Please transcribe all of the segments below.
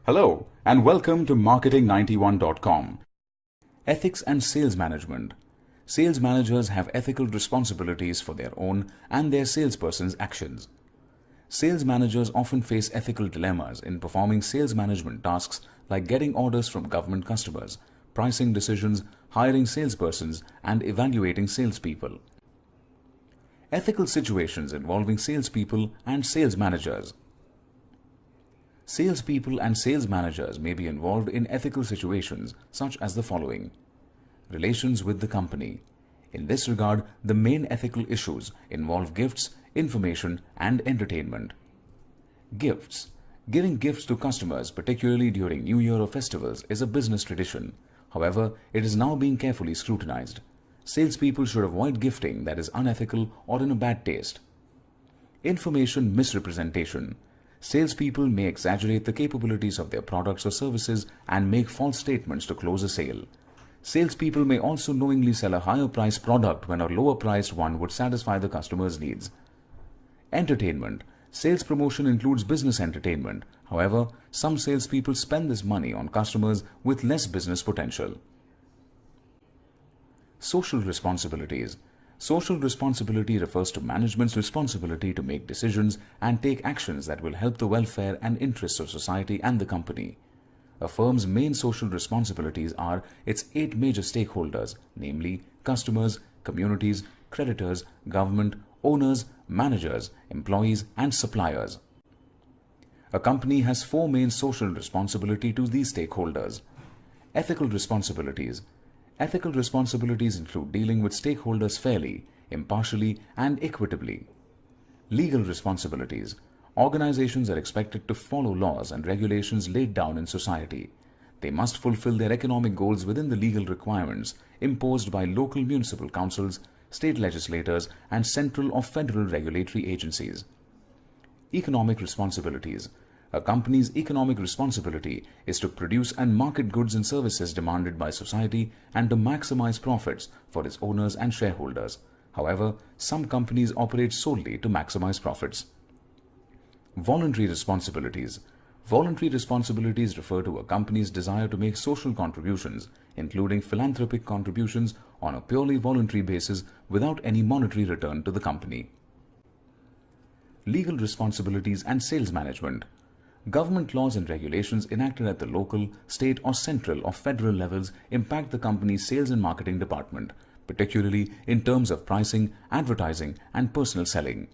Hello and welcome to marketing91.com. Ethics and sales management. Sales managers have ethical responsibilities for their own and their salesperson's actions. Sales managers often face ethical dilemmas in performing sales management tasks like getting orders from government customers, pricing decisions, hiring salespersons, and evaluating salespeople. Ethical situations involving salespeople and sales managers. Salespeople and sales managers may be involved in ethical situations such as the following. Relations with the company. In this regard, the main ethical issues involve gifts, information, and entertainment. Gifts. Giving gifts to customers, particularly during New Year or festivals, is a business tradition. However, it is now being carefully scrutinized. Salespeople should avoid gifting that is unethical or in a bad taste. Information misrepresentation. Salespeople may exaggerate the capabilities of their products or services and make false statements to close a sale. Salespeople may also knowingly sell a higher priced product when a lower priced one would satisfy the customer's needs. Entertainment. Sales promotion includes business entertainment. However, some salespeople spend this money on customers with less business potential. Social responsibilities. Social responsibility refers to management's responsibility to make decisions and take actions that will help the welfare and interests of society and the company. A firm's main social responsibilities are its 8 major stakeholders, namely customers, communities, creditors, government, owners, managers, employees, and suppliers. A company has 4 main social responsibilities to these stakeholders. Ethical responsibilities. Ethical responsibilities include dealing with stakeholders fairly, impartially, and equitably. Legal responsibilities. Organizations are expected to follow laws and regulations laid down in society. They must fulfill their economic goals within the legal requirements imposed by local municipal councils, state legislators, and central or federal regulatory agencies. Economic responsibilities. A company's economic responsibility is to produce and market goods and services demanded by society and to maximize profits for its owners and shareholders. However, some companies operate solely to maximize profits. Voluntary responsibilities. Voluntary responsibilities refer to a company's desire to make social contributions, including philanthropic contributions, on a purely voluntary basis without any monetary return to the company. Legal responsibilities and sales management. Government laws and regulations enacted at the local, state, or central or federal levels impact the company's sales and marketing department, particularly in terms of pricing, advertising, and personal selling.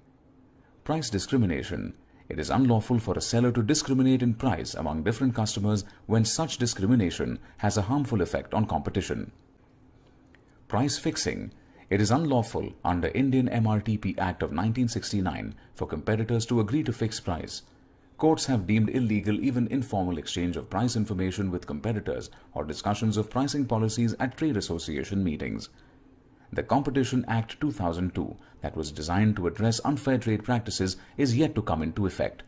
Price discrimination. It is unlawful for a seller to discriminate in price among different customers when such discrimination has a harmful effect on competition. Price fixing. It is unlawful under Indian MRTP Act of 1969 for competitors to agree to fix price. Courts have deemed illegal even informal exchange of price information with competitors or discussions of pricing policies at trade association meetings. The Competition Act 2002, that was designed to address unfair trade practices, is yet to come into effect.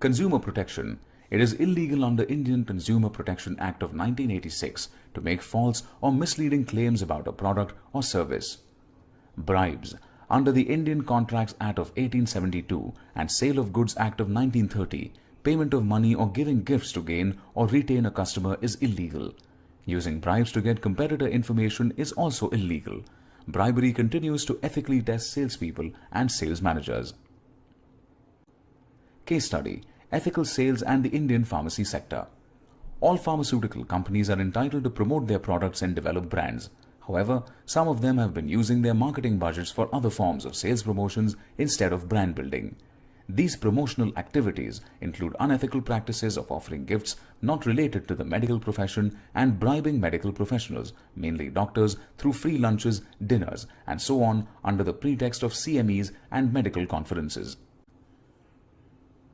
Consumer protection. It is illegal under Indian Consumer Protection Act of 1986 to make false or misleading claims about a product or service. Bribes. Under the Indian Contracts Act of 1872 and Sale of Goods Act of 1930, payment of money or giving gifts to gain or retain a customer is illegal. Using bribes to get competitor information is also illegal. Bribery continues to ethically test salespeople and sales managers. Case study: Ethical sales and the Indian pharmacy sector. All pharmaceutical companies are entitled to promote their products and develop brands. However, some of them have been using their marketing budgets for other forms of sales promotions instead of brand building. These promotional activities include unethical practices of offering gifts not related to the medical profession and bribing medical professionals, mainly doctors, through free lunches, dinners, and so on under the pretext of CMEs and medical conferences.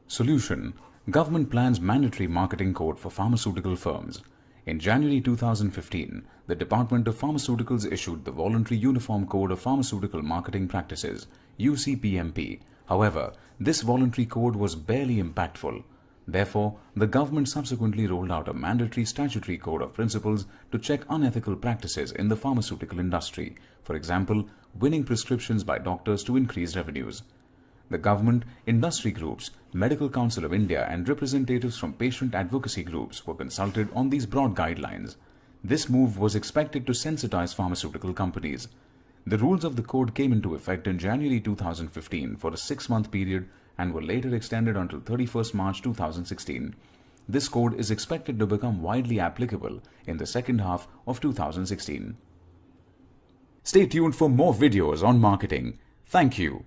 Solution: Government plans mandatory marketing code for pharmaceutical firms. In January 2015, the Department of Pharmaceuticals issued the Voluntary Uniform Code of Pharmaceutical Marketing Practices, UCPMP. However, this voluntary code was barely impactful. Therefore, the government subsequently rolled out a mandatory statutory code of principles to check unethical practices in the pharmaceutical industry, for example, winning prescriptions by doctors to increase revenues. The government, industry groups, Medical Council of India and representatives from patient advocacy groups were consulted on these broad guidelines. This move was expected to sensitize pharmaceutical companies. The rules of the code came into effect in January 2015 for a 6-month period and were later extended until 31st March 2016. This code is expected to become widely applicable in the second half of 2016. Stay tuned for more videos on marketing. Thank you.